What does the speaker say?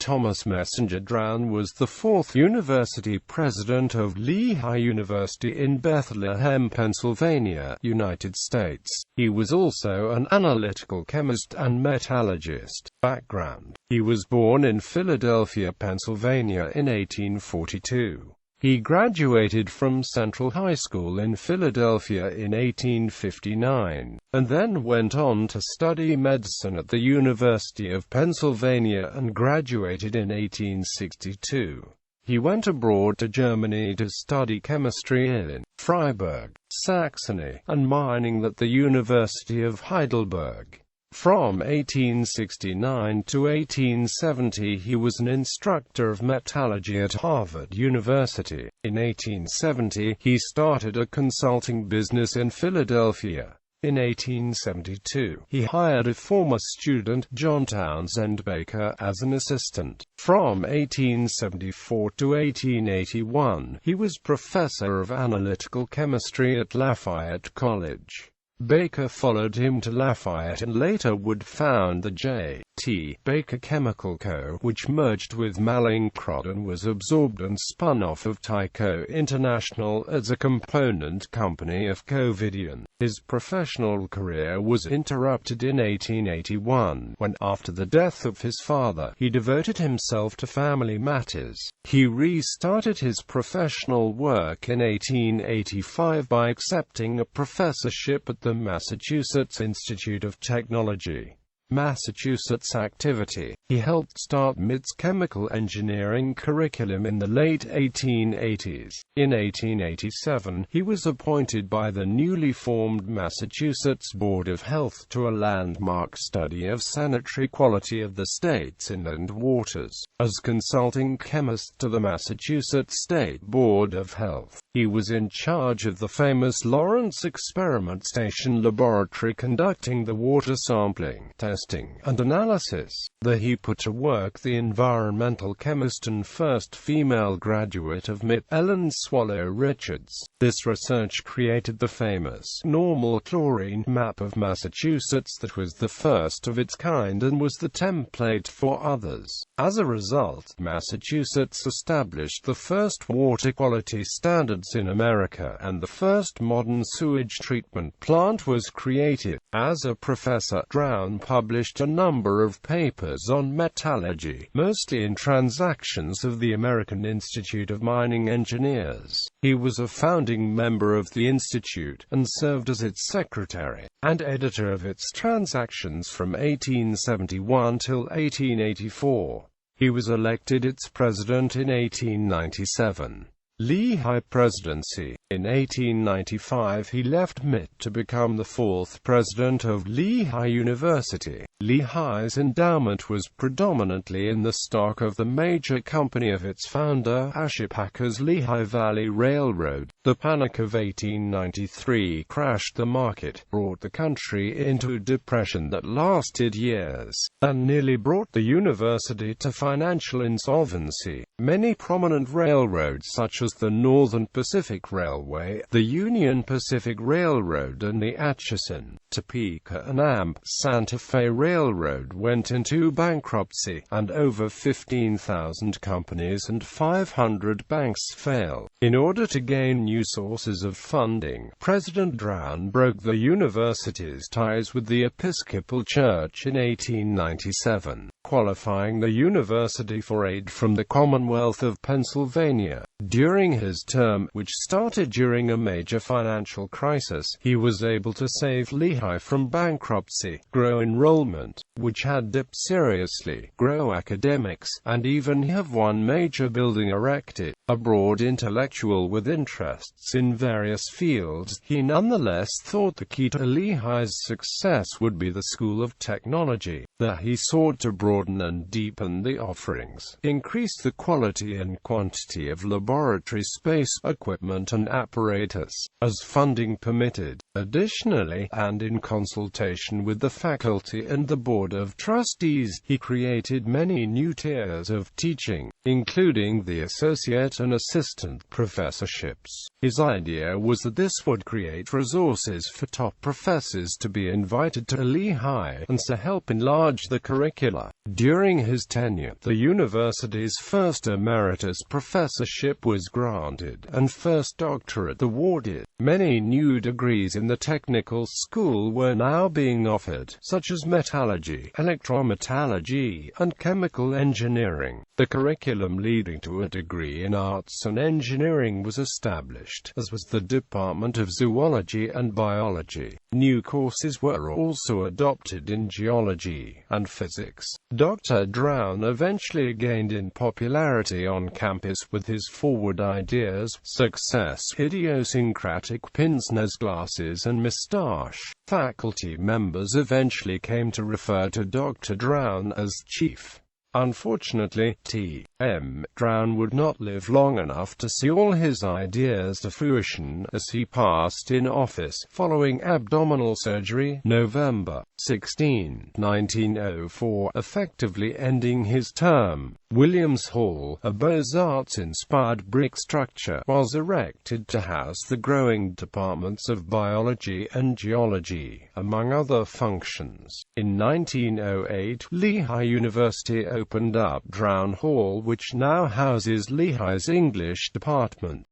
Thomas Messenger Brown was the fourth university president of Lehigh University in Bethlehem, Pennsylvania, United States. He was also an analytical chemist and metallurgist. Background: he was born in Philadelphia, Pennsylvania in 1842. He graduated from Central High School in Philadelphia in 1859, and then went on to study medicine at the University of Pennsylvania and graduated in 1862. He went abroad to Germany to study chemistry in Freiburg, Saxony, and mining at the University of Heidelberg. From 1869 to 1870 he was an instructor of metallurgy at Harvard University. In 1870, he started a consulting business in Philadelphia. In 1872, he hired a former student, John Townsend Baker, as an assistant. From 1874 to 1881, he was professor of analytical chemistry at Lafayette College. Baker followed him to Lafayette and later would found the J.T. Baker Chemical Co., which merged with Mallinckrodt and was absorbed and spun off of Tyco International as a component company of Covidien. His professional career was interrupted in 1881, when, after the death of his father, he devoted himself to family matters. He restarted his professional work in 1885 by accepting a professorship at the Massachusetts Institute of Technology. Massachusetts activity. He helped start MIT's chemical engineering curriculum in the late 1880s. In 1887, he was appointed by the newly formed Massachusetts Board of Health to a landmark study of sanitary quality of the state's inland waters. As consulting chemist to the Massachusetts State Board of Health, he was in charge of the famous Lawrence Experiment Station laboratory conducting the water sampling, testing, and analysis. He put to work the environmental chemist and first female graduate of MIT, Ellen Swallow Richards. This research created the famous normal chlorine map of Massachusetts that was the first of its kind and was the template for others. As a result, Massachusetts established the first water quality standards in America, and the first modern sewage treatment plant was created. As a professor, Brown published a number of papers on metallurgy, mostly in Transactions of the American Institute of Mining Engineers. He was a founding member of the institute, and served as its secretary and editor of its Transactions from 1871 till 1884. He was elected its president in 1897. Lehigh presidency. In 1895 he left MIT to become the fourth president of Lehigh University. Lehigh's endowment was predominantly in the stock of the major company of its founder, Ashipaka's Lehigh Valley Railroad. The panic of 1893 crashed the market, brought the country into a depression that lasted years, and nearly brought the university to financial insolvency. Many prominent railroads such as the Northern Pacific Railway, the Union Pacific Railroad and the Atchison, Topeka and Amp Santa Fe Railroad went into bankruptcy, and over 15,000 companies and 500 banks failed. In order to gain new sources of funding, President Brown broke the university's ties with the Episcopal Church in 1897, qualifying the university for aid from the Commonwealth of Pennsylvania. During his term, which started during a major financial crisis, he was able to save Lehigh from bankruptcy, grow enrollment, which had dipped seriously, grow academics, and even have one major building erected. A broad intellectual with interests in various fields, he nonetheless thought the key to Lehigh's success would be the School of Technology. There he sought to broaden and deepen the offerings, increase the quality and quantity of laboratory space, equipment and apparatus, as funding permitted. Additionally, and in consultation with the faculty and the board of trustees, he created many new tiers of teaching, including the associate and assistant professorships. His idea was that this would create resources for top professors to be invited to Lehigh, and so help enlarge the curricula. During his tenure, the university's first emeritus professorship was granted, and first doctorate awarded. Many new degrees in the technical school were now being offered, such as metallurgy, electrometallurgy, and chemical engineering. The curriculum leading to a degree in arts and engineering was established, as was the Department of Zoology and Biology. New courses were also adopted in geology and physics. Dr. Drown eventually gained in popularity on campus with his forward ideas, success, idiosyncratic pince-nez glasses and moustache. Faculty members eventually came to refer to Dr. Drown as Chief. Unfortunately, T.M. Drown would not live long enough to see all his ideas to fruition, as he passed in office following abdominal surgery, November 16, 1904, effectively ending his term. Williams Hall, a Beaux-Arts-inspired brick structure, was erected to house the growing departments of biology and geology, among other functions. In 1908, Lehigh University opened up Drown Hall, which now houses Lehigh's English department.